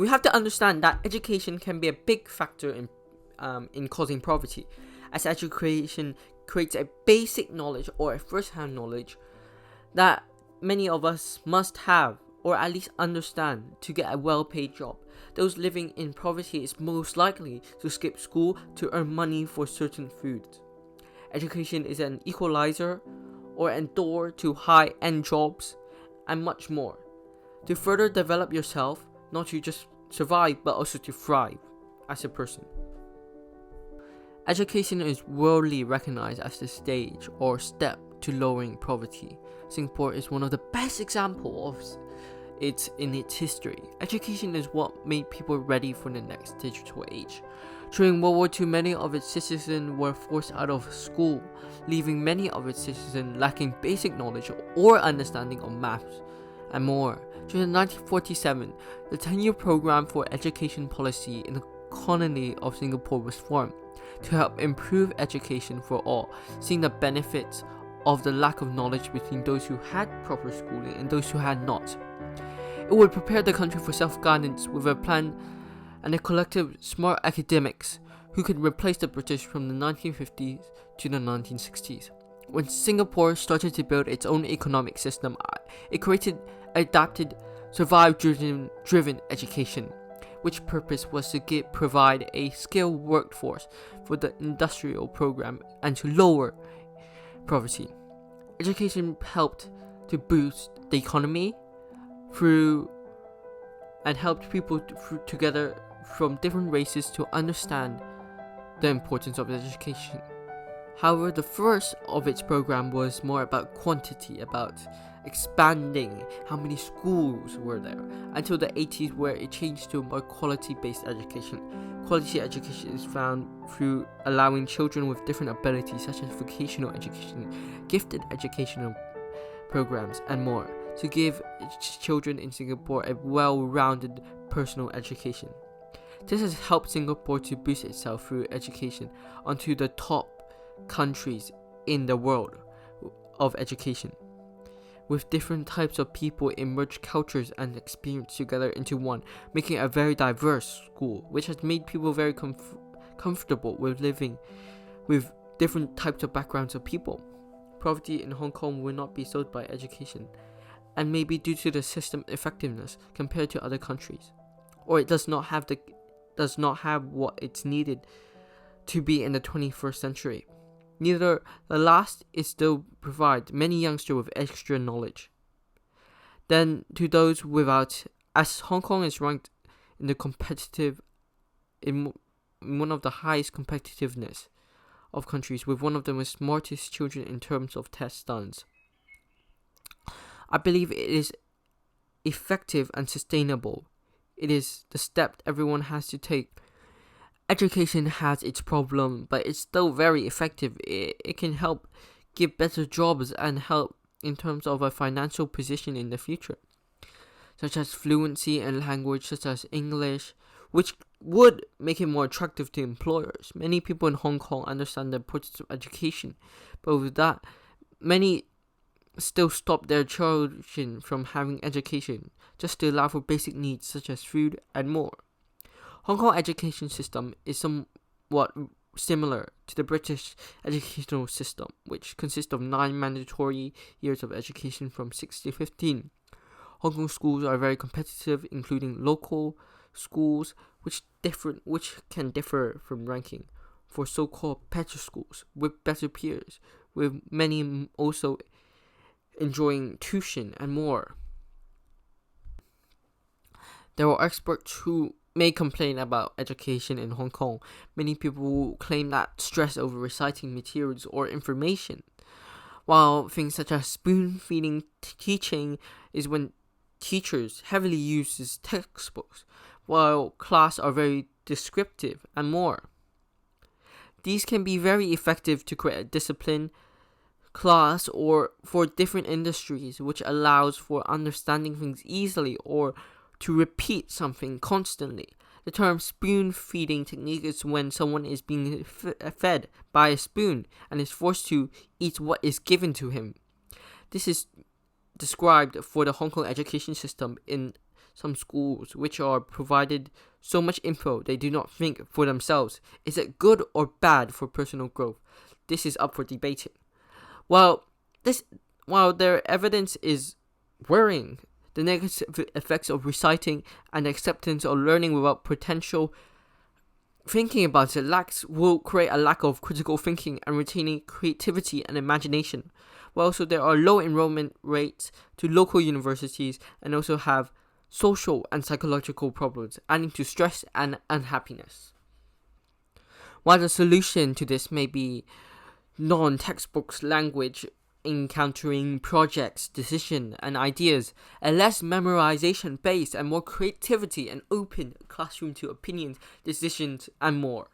We have to understand that education can be a big factor in causing poverty, as education creates a basic knowledge or a first-hand knowledge that many of us must have or at least understand to get a well-paid job. Those living in poverty is most likely to skip school to earn money for certain foods. Education is an equalizer or a door to high-end jobs and much more. To further develop yourself, not to just survive but also to thrive as a person. Education is worldly recognized as the stage or step to lowering poverty. Singapore is one of the best examples of it in its history. Education is what made people ready for the next digital age. During World War II, many of its citizens were forced out of school, leaving many of its citizens lacking basic knowledge or understanding of maths and more. During 1947, the 10-year program for education policy in the colony of Singapore was formed to help improve education for all, seeing the benefits of the lack of knowledge between those who had proper schooling and those who had not. It would prepare the country for self-guidance with a plan and a collective smart academics who could replace the British from the 1950s to the 1960s. When Singapore started to build its own economic system, it created adapted, survival-driven education, which purpose was to provide a skilled workforce for the industrial program and to lower poverty. Education helped to boost the economy and helped people together from different races to understand the importance of education. However, the first of its program was more about quantity, about expanding how many schools were there, until the 80s, where it changed to a more quality-based education. Quality education is found through allowing children with different abilities, such as vocational education, gifted educational programs, and more, to give children in Singapore a well-rounded personal education. This has helped Singapore to boost itself through education onto the top countries in the world of education. With different types of people emerge cultures and experience together into one, making a very diverse school, which has made people very comfortable with living with different types of backgrounds of people. Poverty in Hong Kong will not be solved by education, and maybe due to the system effectiveness compared to other countries, or it does not have what it's needed to be in the 21st century. Neither the last is still provide many youngsters with extra knowledge than to those without, as Hong Kong is ranked in one of the highest competitiveness of countries, with one of the most smartest children in terms of test done. I believe it is effective and sustainable. It is the step everyone has to take. Education has its problem, but it's still very effective. It can help give better jobs and help in terms of a financial position in the future, such as fluency in language such as English, which would make it more attractive to employers. Many people in Hong Kong understand the importance of education, but with that, many still stop their children from having education just to allow for basic needs such as food and more. Hong Kong education system is somewhat similar to the British educational system, which consists of 9 mandatory years of education from 6 to 15. Hong Kong schools are very competitive, including local schools, which can differ from ranking for so-called better schools with better peers, with many also enjoying tuition and more. There are experts who may complain about education in Hong Kong. Many people claim that stress over reciting materials or information, while things such as spoon-feeding teaching is when teachers heavily use textbooks, while class are very descriptive and more. These can be very effective to create a discipline class or for different industries, which allows for understanding things easily or to repeat something constantly. The term spoon-feeding technique is when someone is being fed by a spoon and is forced to eat what is given to him. This is described for the Hong Kong education system in some schools which are provided so much info they do not think for themselves. Is it good or bad for personal growth? This is up for debating. While their evidence is worrying, the negative effects of reciting and acceptance or learning without potential thinking about it will create a lack of critical thinking and retaining creativity and imagination. Well, also there are low enrollment rates to local universities and also have social and psychological problems, adding to stress and unhappiness. While the solution to this may be non-textbooks language, encountering projects, decision and ideas, a less memorization based and more creativity and open classroom to opinions, decisions and more.